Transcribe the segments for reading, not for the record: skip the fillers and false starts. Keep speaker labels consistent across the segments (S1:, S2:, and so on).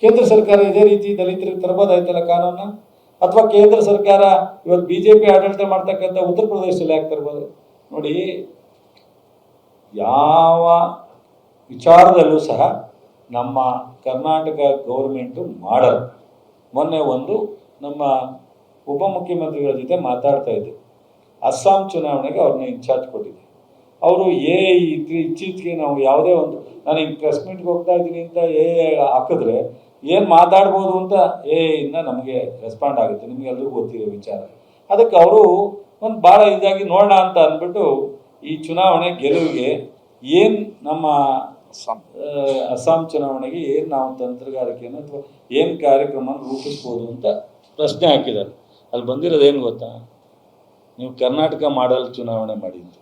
S1: ಕೇಂದ್ರ ಸರ್ಕಾರ ಇದೇ ರೀತಿ ದಲಿತರಿಗೆ ತರಬಹುದಾಯ್ತಲ್ಲ ಕಾನೂನ? ಅಥವಾ ಕೇಂದ್ರ ಸರ್ಕಾರ ಇವತ್ತು ಬಿಜೆಪಿ ಆಡಳಿತ ಮಾಡ್ತಕ್ಕಂಥ ಉತ್ತರ ಪ್ರದೇಶದಲ್ಲಿ ಯಾಕೆ ತರ್ಬೋದು? ನೋಡಿ, ಯಾವ ವಿಚಾರದಲ್ಲೂ ಸಹ ನಮ್ಮ ಕರ್ನಾಟಕ ಗೌರ್ಮೆಂಟು ಮಾಡಲ್ಲ. ಮೊನ್ನೆ ನಮ್ಮ ಉಪಮುಖ್ಯಮಂತ್ರಿಗಳ ಜೊತೆ ಮಾತಾಡ್ತಾ ಇದ್ದೆ. ಅಸ್ಸಾಂ ಚುನಾವಣೆಗೆ ಅವ್ರನ್ನ ಇನ್ಚಾರ್ಜ್ ಕೊಟ್ಟಿದ್ದೆ. ಅವರು ಇತ್ತೀಚೆಗೆ ನಾವು ಯಾವುದೇ ಒಂದು, ನಾನು ಈಗ ಪ್ರೆಸ್ ಮೀಟ್ಗೆ ಹೋಗ್ತಾ ಇದ್ದೀನಿ ಅಂತ ಹಾಕಿದ್ರೆ ಏನು ಮಾತಾಡ್ಬೋದು ಅಂತ ಇಂದ ನಮಗೆ ರೆಸ್ಪಾಂಡ್ ಆಗುತ್ತೆ. ನಿಮಗೆಲ್ಲರಿಗೂ ಗೊತ್ತಿರೋ ವಿಚಾರ. ಅದಕ್ಕೆ ಅವರು ಒಂದು ಭಾಳ ಇದಾಗಿ ನೋಡೋಣ ಅಂತ ಅಂದ್ಬಿಟ್ಟು ಈ ಚುನಾವಣೆ ಗೆಲುವಿಗೆ ಏನು ನಮ್ಮ ಅಸ್ಸಾಂ ಚುನಾವಣೆಗೆ ಏನು ನಾವು ತಂತ್ರಗಾರಿಕೆಯನ್ನು ಅಥವಾ ಏನು ಕಾರ್ಯಕ್ರಮ ರೂಪಿಸ್ಬೋದು ಅಂತ ಪ್ರಶ್ನೆ ಹಾಕಿದ್ದಾರೆ. ಅಲ್ಲಿ ಬಂದಿರೋದೇನು ಗೊತ್ತಾ? ನೀವು ಕರ್ನಾಟಕ ಮಾಡಲ್ ಚುನಾವಣೆ ಮಾಡಿದ್ದು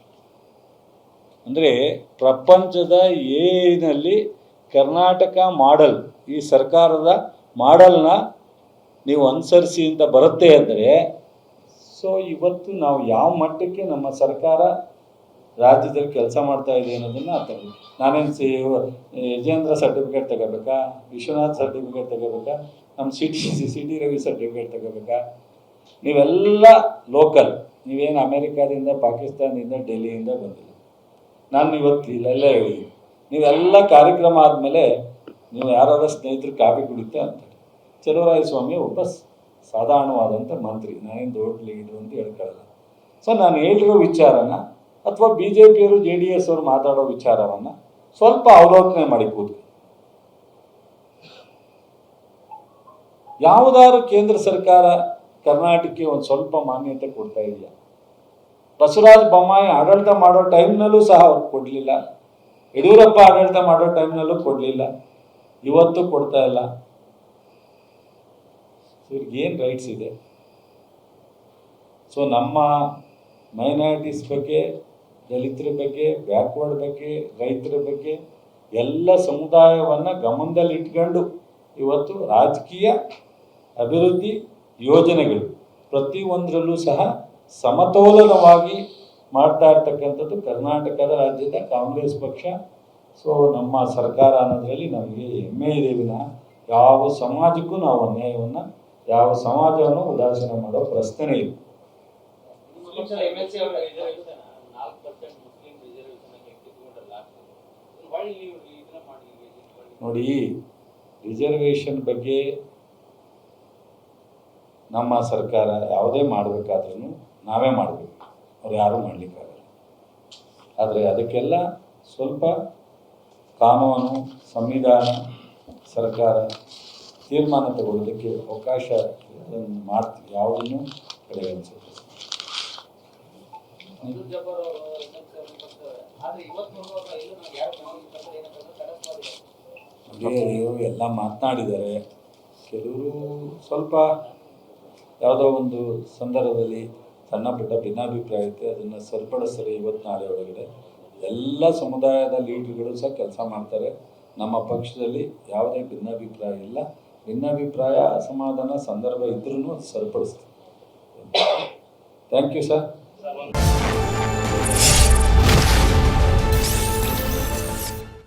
S1: ಅಂದರೆ ಪ್ರಪಂಚದ ಏನಲ್ಲಿ ಕರ್ನಾಟಕ ಮಾಡಲ್, ಈ ಸರ್ಕಾರದ ಮಾಡಲ್ನ ನೀವು ಅನುಸರಿಸಿ ಅಂತ ಬರುತ್ತೆ ಅಂದರೆ, ಸೊ ಇವತ್ತು ನಾವು ಯಾವ ಮಟ್ಟಕ್ಕೆ ನಮ್ಮ ಸರ್ಕಾರ ರಾಜ್ಯದಲ್ಲಿ ಕೆಲಸ ಮಾಡ್ತಾ ಇದೆ ಅನ್ನೋದನ್ನು ಅರ್ಥ. ನಾನೇನು ಯಜೇಂದ್ರ ಸರ್ಟಿಫಿಕೇಟ್ ತಗೋಬೇಕಾ? ವಿಶ್ವನಾಥ್ ಸರ್ಟಿಫಿಕೇಟ್ ತಗೋಬೇಕಾ? ನಮ್ಮ ಸಿಟಿ ರವಿ ಸರ್ಟಿಫಿಕೇಟ್ ತಗೋಬೇಕಾ? ನೀವೆಲ್ಲ ಲೋಕಲ್, ನೀವೇನು ಅಮೇರಿಕಾದಿಂದ, ಪಾಕಿಸ್ತಾನದಿಂದ, ಡೆಲ್ಲಿಯಿಂದ ಬಂದಿಲ್ಲ. ನಾನು ಇವತ್ತು ಇಲ್ಲೆಲ್ಲ ಹೇಳಿದ್ದೀನಿ, ನೀವೆಲ್ಲ ಕಾರ್ಯಕ್ರಮ ಆದಮೇಲೆ ನೀವು ಯಾರಾದ್ರೂ ಸ್ನೇಹಿತರು ಕಾಫಿ ಕುಡಿತಾ ಅಂತಾರೆ. ಚಲುವರಾಯಸ್ವಾಮಿ ಒಬ್ಬ ಸಾಧಾರಣವಾದಂಥ ಮಂತ್ರಿ, ನಾನೇನು ದೊಡ್ಡ ಲೀಡ್ರು ಅಂತ ಹೇಳ್ಕೊಳ್ಳಲ್ಲ. ಸೊ ನಾನು ಹೇಳಿರೋ ವಿಚಾರನ ಅಥವಾ BJPಯವರು JDS ಅವರು ಮಾತಾಡೋ ವಿಚಾರವನ್ನು ಸ್ವಲ್ಪ ಅವಲೋಕನೆ ಮಾಡಿ ಕೂತ್ಕೊಳ್ಳಿ. ಯಾವುದಾದ್ರು ಕೇಂದ್ರ ಸರ್ಕಾರ ಕರ್ನಾಟಕಕ್ಕೆ ಒಂದು ಸ್ವಲ್ಪ ಮಾನ್ಯತೆ ಕೊಡ್ತಾ ಇದೆಯಾ? ಬಸವರಾಜ ಬೊಮ್ಮಾಯಿ ಆಡಳಿತ ಮಾಡೋ ಟೈಮ್ನಲ್ಲೂ ಸಹ ಅವ್ರು ಕೊಡಲಿಲ್ಲ. ಯಡಿಯೂರಪ್ಪ ಆಡಳಿತ ಮಾಡೋ ಟೈಮ್ನಲ್ಲೂ ಕೊಡಲಿಲ್ಲ. ಇವತ್ತು ಕೊಡ್ತಾ ಇಲ್ಲ. ಇವ್ರಿಗೇನು ರೈಟ್ಸ್ ಇದೆ? ಸೊ ನಮ್ಮ ಮೈನಾರಿಟೀಸ್ ಬಗ್ಗೆ, ದಲಿತರ ಬಗ್ಗೆ, ಬ್ಯಾಕ್ವರ್ಡ್ ಬಗ್ಗೆ, ರೈತರ ಬಗ್ಗೆ ಎಲ್ಲ ಸಮುದಾಯವನ್ನು ಗಮನದಲ್ಲಿ ಇಟ್ಕೊಂಡು ಇವತ್ತು ರಾಜಕೀಯ ಅಭಿವೃದ್ಧಿ ಯೋಜನೆಗಳು ಪ್ರತಿಯೊಂದರಲ್ಲೂ ಸಹ ಸಮತೋಲನವಾಗಿ ಮಾಡ್ತಾ ಇರ್ತಕ್ಕಂಥದ್ದು ಕರ್ನಾಟಕದ ರಾಜ್ಯದ ಕಾಂಗ್ರೆಸ್ ಪಕ್ಷ. ಸೊ ನಮ್ಮ ಸರ್ಕಾರ ಅನ್ನೋದ್ರಲ್ಲಿ ನಮಗೆ ಹೆಮ್ಮೆ ಇದೆ ವಿನಃ ಯಾವ ಸಮಾಜಕ್ಕೂ ನಾವು ಅನ್ಯಾಯವನ್ನು, ಯಾವ ಸಮಾಜವನ್ನು ಉದಾಸೀನ ಮಾಡೋ ಪ್ರಶ್ನೆ ಇಲ್ಲ. ನೋಡಿ, ರಿಸರ್ವೇಷನ್ ಬಗ್ಗೆ ನಮ್ಮ ಸರ್ಕಾರ ಯಾವುದೇ ಮಾಡಬೇಕಾದ್ರೂ ನಾವೇ ಮಾಡಬೇಕು, ಅವ್ರು ಯಾರೂ ಮಾಡಲಿಕ್ಕಾಗಲ್ಲ. ಆದರೆ ಅದಕ್ಕೆಲ್ಲ ಸ್ವಲ್ಪ ಕಾನೂನು, ಸಂವಿಧಾನ, ಸರ್ಕಾರ ತೀರ್ಮಾನ ತಗೊಳ್ಳೋದಕ್ಕೆ ಅವಕಾಶ ಮಾಡ್ತೀವಿ, ಯಾವುದನ್ನು ಕಡೆಗಣಿಸುತ್ತೆ. ಎಲ್ಲ ಮಾತನಾಡಿದ್ದಾರೆ. ಕೆಲವರು ಸ್ವಲ್ಪ ಯಾವುದೋ ಒಂದು ಸಂದರ್ಭದಲ್ಲಿ ಸಣ್ಣ ಪುಟ್ಟ ಭಿನ್ನಾಭಿಪ್ರಾಯ ಇರುತ್ತೆ, ಅದನ್ನು ಸರಿಪಡಿಸ್ತಾರೆ. ಇವತ್ತು ನಾಳೆ ಒಳಗಡೆ ಎಲ್ಲ ಸಮುದಾಯದ ಲೀಡರ್ಗಳು ಸಹ ಕೆಲಸ ಮಾಡ್ತಾರೆ. ನಮ್ಮ ಪಕ್ಷದಲ್ಲಿ ಯಾವುದೇ ಭಿನ್ನಾಭಿಪ್ರಾಯ ಇಲ್ಲ. ಭಿನ್ನಾಭಿಪ್ರಾಯ, ಅಸಮಾಧಾನ ಸಂದರ್ಭ ಇದ್ರೂ ಅದು ಸರಿಪಡಿಸ್ತೀವಿ. Thank you sir.